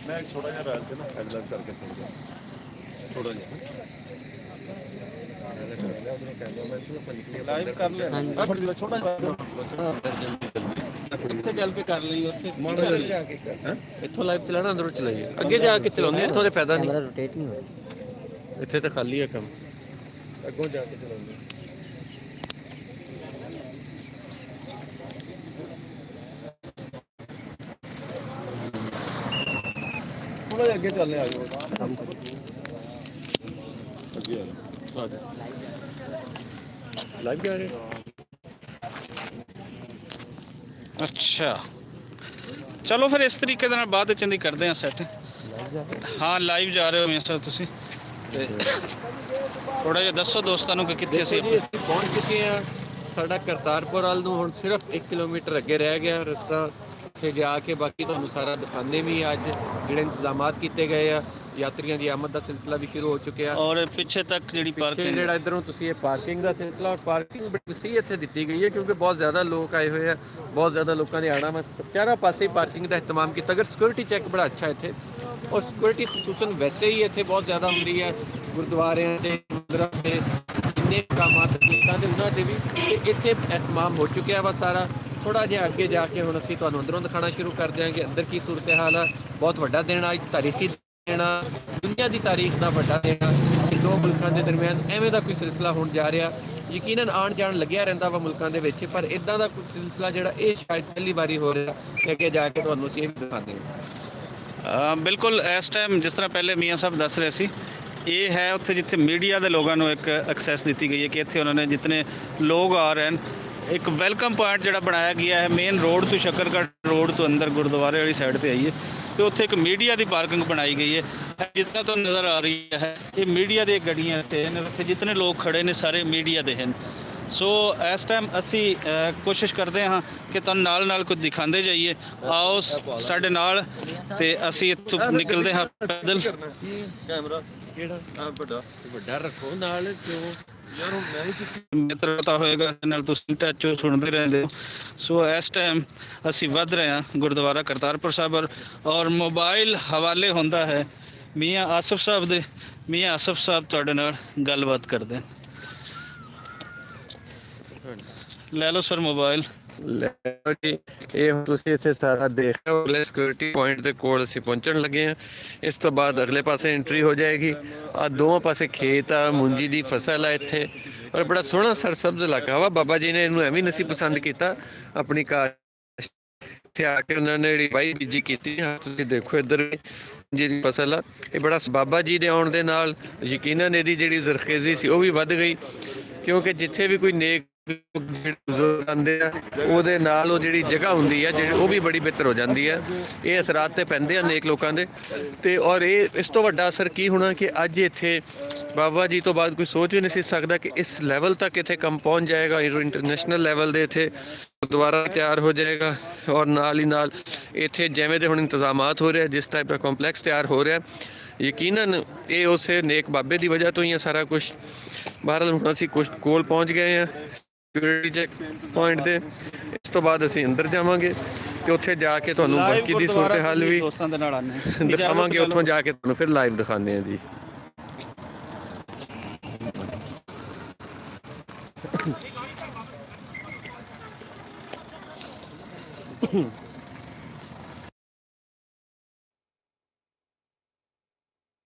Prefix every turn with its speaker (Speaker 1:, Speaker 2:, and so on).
Speaker 1: मैं छोटा जिहा राज के ना हेडलाइन करके सुन गया थोड़ा जिहा
Speaker 2: ਲਾਈਵ ਕਰ ਲੈ
Speaker 1: आ फड़ दिया छोटा
Speaker 2: ਇੱਥੇ ਚੱਲ ਕੇ ਕਰ ਲਈ ਉੱਥੇ
Speaker 1: माड़ा जिहा हैं
Speaker 3: ਇੱਥੋਂ ਲਾਈਵ ਚਲਾਣਾ ਅੰਦਰੋਂ ਚਲਾਈਏ ਅੱਗੇ ਜਾ ਕੇ ਚਲਾਉਂਦੇ ਇੱਥੋਂ ਦੇ ਫਾਇਦਾ ਨਹੀਂ
Speaker 2: ਰੋਟੇਟ ਨਹੀਂ ਹੋ ਰਿਹਾ
Speaker 3: ਇੱਥੇ ਤਾਂ ਖਾਲੀ ਹੈ ਕੰਮ ਅੱਗੋਂ ਜਾ ਕੇ ਚਲਾਉਂਦੇ
Speaker 1: थोड़ा जिहा अगे चलने आ जाओ अगे आ जाओ
Speaker 3: ਲਾਈਵ ਜਾ ਰਹੇ
Speaker 2: ਅੱਛਾ ਚਲੋ ਫਿਰ ਇਸ ਤਰੀਕੇ ਦੇ ਨਾਲ ਬਾਅਦ ਵਿੱਚ ਦੀ ਕਰਦੇ ਆ ਸੈੱਟ ਹਾਂ ਲਾਈਵ ਜਾ ਰਹੇ ਹੋ ਮਿਸਟਰ ਤੁਸੀਂ ਤੇ ਥੋੜਾ ਜਿਹਾ ਦੱਸੋ ਦੋਸਤਾਂ ਨੂੰ ਕਿ ਕਿੱਥੇ ਅਸੀਂ
Speaker 3: ਅਸੀਂ ਪਹੁੰਚ ਚੁੱਕੇ ਹਾਂ ਸਾਡਾ ਕਰਤਾਰਪੁਰ ਵੱਲ ਨੂੰ ਹੁਣ ਸਿਰਫ 1 ਕਿਲੋਮੀਟਰ ਅੱਗੇ ਰਹਿ ਗਿਆ ਰਸਤਾ ਉੱਥੇ ਜਾ ਕੇ ਬਾਕੀ ਤੁਹਾਨੂੰ ਸਾਰਾ ਦਿਖਾਉਂਦੇ ਵੀ ਅੱਜ ਜਿਹੜੇ ਇੰਤਜ਼ਾਮਾਤ ਕੀਤੇ ਗਏ ਆ ਯਾਤਰੀਆਂ ਦੀ ਆਮਦ ਦਾ ਸਿਲਸਿਲਾ ਵੀ ਸ਼ੁਰੂ ਹੋ ਚੁੱਕਿਆ
Speaker 2: ਔਰ ਪਿੱਛੇ ਤੱਕ ਜਿਹੜੀ
Speaker 3: ਪਿੱਛੇ
Speaker 2: ਪਾਰਕਿੰਗ
Speaker 3: ਜਿਹੜਾ ਇਧਰੋਂ ਤੁਸੀਂ ਇਹ ਪਾਰਕਿੰਗ ਦਾ ਸਿਲਸਿਲਾ ਔਰ ਪਾਰਕਿੰਗ ਬੜੀ ਸਹੀ ਇੱਥੇ ਦਿੱਤੀ ਗਈ ਹੈ ਕਿਉਂਕਿ ਬਹੁਤ ਜ਼ਿਆਦਾ ਲੋਕ ਆਏ ਹੋਏ ਆ ਬਹੁਤ ਜ਼ਿਆਦਾ ਲੋਕਾਂ ਨੇ ਆਣਾ ਮੈਂ ਚਾਰਾਂ ਪਾਸੇ ਪਾਰਕਿੰਗ ਦਾ ਇਤਮਾਮ ਕੀਤਾ ਅਗਰ ਸਿਕਿਉਰਿਟੀ ਚੈੱਕ ਬੜਾ ਅੱਛਾ ਇੱਥੇ ਔਰ ਸਿਕਿਉਰਿਟੀ ਖਸੂਸਨ ਵੈਸੇ ਹੀ ਇੱਥੇ ਬਹੁਤ ਜ਼ਿਆਦਾ ਹੁੰਦੀ ਹੈ ਗੁਰਦੁਆਰਿਆਂ ਤੇ ਮੰਦਰਾਂ ਤੇ ਜਿੰਨੇ ਕਾਮਾਤ ਕੀਤਾਂ ਦੇ ਉਹਨਾਂ ਦੇ ਵੀ ਤੇ ਇੱਥੇ ਇਤਮਾਮ ਹੋ ਚੁੱਕਿਆ ਵਾ ਸਾਰਾ ਥੋੜਾ ਜਿਹਾ ਅੱਗੇ ਜਾ ਕੇ ਹੁਣ ਅਸੀਂ ਤੁਹਾਨੂੰ ਅੰਦਰੋਂ ਦਿਖਾਉਣਾ ਸ਼ੁਰੂ ਕਰ ਦਿਆਂਗੇ ਅੰਦਰ ਕੀ ਸੂਰਤ ਹਾਲ ਆ ਬਹੁਤ ਵੱਡਾ ਦਿਨ ਅੱਜ ਤਾਰੀਖੀ ਦੁਨੀਆ ਦੀ ਤਾਰੀਖ ਦਾ ਵੱਡਾ ਦਿਨ ਕਿ ਦੋ ਮੁਲਕਾਂ ਦੇ ਦਰਮਿਆਨ ਐਵੇਂ ਦਾ ਕੋਈ ਸਿਲਸਿਲਾ ਹੋਣ ਜਾ ਰਿਹਾ ਯਕੀਨਨ ਆਉਣ ਜਾਣ ਲੱਗਿਆ ਰਹਿੰਦਾ ਵਾ ਮੁਲਕਾਂ ਦੇ ਵਿੱਚ ਪਰ ਇਦਾਂ ਦਾ ਕੋਈ ਸਿਲਸਿਲਾ ਜਿਹੜਾ ਇਹ ਸ਼ਾਇਦ ਪਹਿਲੀ ਵਾਰੀ ਹੋ ਰਿਹਾ ਤੇ ਅੱਗੇ ਜਾ ਕੇ ਤੁਹਾਨੂੰ ਅਸੀਂ ਇਹ ਵੀ ਦਿਖਾਉਂਦੇ ਹਾਂ
Speaker 2: ਬਿਲਕੁਲ ਇਸ ਟਾਈਮ ਜਿਸ ਤਰ੍ਹਾਂ ਪਹਿਲੇ ਮੀਆਂ ਸਾਹਿਬ ਦੱਸ ਰਹੇ ਸੀ ਇਹ ਹੈ ਉੱਥੇ ਜਿੱਥੇ ਮੀਡੀਆ ਦੇ ਲੋਕਾਂ ਨੂੰ ਇੱਕ ਐਕਸੈਸ ਦਿੱਤੀ ਗਈ ਹੈ ਕਿ ਇੱਥੇ ਉਹਨਾਂ ਨੇ ਜਿਤਨੇ ਲੋਕ ਆ ਰਹੇ ਹਨ ਇੱਕ ਵੈਲਕਮ ਪੁਆਇੰਟ ਜਿਹੜਾ ਬਣਾਇਆ ਗਿਆ ਹੈ ਮੇਨ ਰੋਡ ਤੋਂ ਸ਼ੱਕਰਗੜ੍ਹ ਰੋਡ ਤੋਂ ਅੰਦਰ ਗੁਰਦੁਆਰੇ ਵਾਲੀ ਸਾਈਡ ਤੇ ਆਈਏ ਤੇ ਉੱਥੇ ਇੱਕ ਮੀਡੀਆ ਦੀ ਪਾਰਕਿੰਗ ਬਣਾਈ ਗਈ ਹੈ ਜਿਸ ਤਰ੍ਹਾਂ ਤੁਹਾਨੂੰ ਨਜ਼ਰ ਆ ਰਹੀ ਹੈ ਇਹ ਮੀਡੀਆ ਦੀਆਂ ਗੱਡੀਆਂ ਇੱਥੇ ਹਨ ਉੱਥੇ ਜਿਤਨੇ ਲੋਕ ਖੜੇ ਨੇ ਸਾਰੇ ਮੀਡੀਆ ਦੇ ਹਨ ਸੋ ਇਸ ਟਾਈਮ ਅਸੀਂ ਕੋਸ਼ਿਸ਼ ਕਰਦੇ ਹਾਂ ਕਿ ਤੁਹਾਨੂੰ ਨਾਲ ਨਾਲ ਕੁਝ ਦਿਖਾਉਂਦੇ ਜਾਈਏ ਆਓ ਸਾਡੇ ਨਾਲ ਤੇ ਅਸੀਂ ਇੱਥੋਂ ਨਿਕਲਦੇ ਹਾਂ ਪੈਦਲ
Speaker 1: कैमरा
Speaker 3: ਕਿਹੜਾ
Speaker 1: बड़ा
Speaker 3: ਵੱਡਾ ਰੱਖੋ ਨਾਲ ਕਿਉਂ
Speaker 1: यार मैं ही
Speaker 2: ਮਿੱਤਰਤਾ ਹੋਏਗਾ ਇਹਦੇ ਨਾਲ ਤੁਸੀਂ ਟੱਚ ਸੁਣਦੇ ਰਹਿੰਦੇ ਹੋ ਸੋ ਇਸ ਟਾਈਮ ਅਸੀਂ ਵੱਧ ਰਹੇ ਹਾਂ ਗੁਰਦੁਆਰਾ ਕਰਤਾਰਪੁਰ ਸਾਹਿਬ ਔਰ ਮੋਬਾਈਲ ਹਵਾਲੇ ਹੁੰਦਾ ਹੈ ਮੀਆਂ ਆਸਫ ਸਾਹਿਬ ਦੇ ਮੀਆਂ ਆਸਫ ਸਾਹਿਬ ਤੁਹਾਡੇ ਨਾਲ ਗੱਲਬਾਤ ਕਰਦੇ ਹਨ ਲੈ ਲਓ ਸਰ ਮੋਬਾਈਲ
Speaker 3: ਲਓ ਜੀ ਇਹ ਹੁਣ ਤੁਸੀਂ ਇੱਥੇ ਸਾਰਾ ਦੇਖ ਰਹੇ ਹੋ ਅਗਲੇ ਸਿਕਿਉਰਿਟੀ ਪੁਆਇੰਟ ਦੇ ਕੋਲ ਅਸੀਂ ਪਹੁੰਚਣ ਲੱਗੇ ਹਾਂ ਇਸ ਤੋਂ ਬਾਅਦ ਅਗਲੇ ਪਾਸੇ ਐਂਟਰੀ ਹੋ ਜਾਏਗੀ ਆ ਦੋਵਾਂ ਪਾਸੇ ਖੇਤ ਆ ਮੂੰਜੀ ਦੀ ਫਸਲ ਆ ਇੱਥੇ ਔਰ ਬੜਾ ਸੋਹਣਾ ਸਰਸਬਜ਼ ਇਲਾਕਾ ਵਾ ਬਾਬਾ ਜੀ ਨੇ ਇਹਨੂੰ ਐਵੇਂ ਨਹੀਂ ਸੀ ਪਸੰਦ ਕੀਤਾ ਆਪਣੀ ਕਾਰ ਇੱਥੇ ਆ ਕੇ ਉਹਨਾਂ ਨੇ ਜਿਹੜੀ ਵਾਈ ਬੀਜੀ ਕੀਤੀ ਤੁਸੀਂ ਦੇਖੋ ਇੱਧਰ ਜਿਹੜੀ ਫਸਲ ਆ ਇਹ ਬੜਾ ਬਾਬਾ ਜੀ ਦੇ ਆਉਣ ਦੇ ਨਾਲ ਯਕੀਨਨ ਇਹਦੀ ਜਿਹੜੀ ਜ਼ਰਖੇਜ਼ੀ ਸੀ ਉਹ ਵੀ ਵੱਧ ਗਈ ਕਿਉਂਕਿ ਜਿੱਥੇ ਵੀ ਕੋਈ ਨੇਕ ਬਜ਼ੁਰਗ ਆਉਂਦੇ ਆ ਉਹਦੇ ਨਾਲ ਉਹ ਜਿਹੜੀ ਜਗ੍ਹਾ ਹੁੰਦੀ ਆ ਜਿਹੜੀ ਉਹ ਵੀ ਬੜੀ ਬਿਹਤਰ ਹੋ ਜਾਂਦੀ ਆ ਇਹ ਅਸਰਾਤ ਤੇ ਪੈਂਦੇ ਆ ਨੇਕ ਲੋਕਾਂ ਦੇ ਤੇ ਔਰ ਇਹ ਇਸ ਤੋਂ ਵੱਡਾ ਅਸਰ ਕੀ ਹੋਣਾ ਕਿ ਅੱਜ ਇੱਥੇ ਬਾਬਾ ਜੀ ਤੋਂ ਬਾਅਦ ਕੋਈ ਸੋਚ ਵੀ ਨਹੀਂ ਸੀ ਸਕਦਾ ਕਿ ਇਸ ਲੈਵਲ ਤੱਕ ਇੱਥੇ ਕੰਮ ਪਹੁੰਚ ਜਾਏਗਾ ਇੰਟਰਨੈਸ਼ਨਲ ਲੈਵਲ ਦੇ ਇੱਥੇ ਗੁਰਦੁਆਰਾ ਤਿਆਰ ਹੋ ਜਾਏਗਾ ਔਰ ਨਾਲ ਹੀ ਨਾਲ ਇੱਥੇ ਜਿਵੇਂ ਦੇ ਹੁਣ ਇੰਤਜ਼ਾਮਾਤ ਹੋ ਰਿਹਾ ਜਿਸ ਟਾਈਪ ਦਾ ਕੰਪਲੈਕਸ ਤਿਆਰ ਹੋ ਰਿਹਾ ਯਕੀਨਨ ਇਹ ਉਸੇ ਨੇਕ ਬਾਬੇ ਦੀ ਵਜ੍ਹਾ ਤੋਂ ਹੀ ਆ ਸਾਰਾ ਕੁਝ ਬਹਰਹਾਲ ਹੁਣ ਅਸੀਂ ਕੁਝ ਕੋਲ ਪਹੁੰਚ ਗਏ ਆ ਸਿਕਿਉਰਿਟੀ ਚੈੱਕ ਪੁਆਇੰਟ ਤੇ ਇਸ ਤੋਂ ਬਾਅਦ ਅਸੀਂ ਅੰਦਰ ਜਾਵਾਂਗੇ ਤੇ ਉੱਥੇ ਜਾ ਕੇ ਤੁਹਾਨੂੰ ਬਾਕੀ ਦੀ ਸੂਰਤ ਹਾਲ ਵੀ
Speaker 2: ਦੋਸਤਾਂ ਦੇ ਨਾਲ ਆਨੇ
Speaker 3: ਦਿਖਾਵਾਂਗੇ ਉੱਥੋਂ ਜਾ ਕੇ ਤੁਹਾਨੂੰ ਫਿਰ ਲਾਈਵ ਦਿਖਾਉਂਦੇ ਆ ਜੀ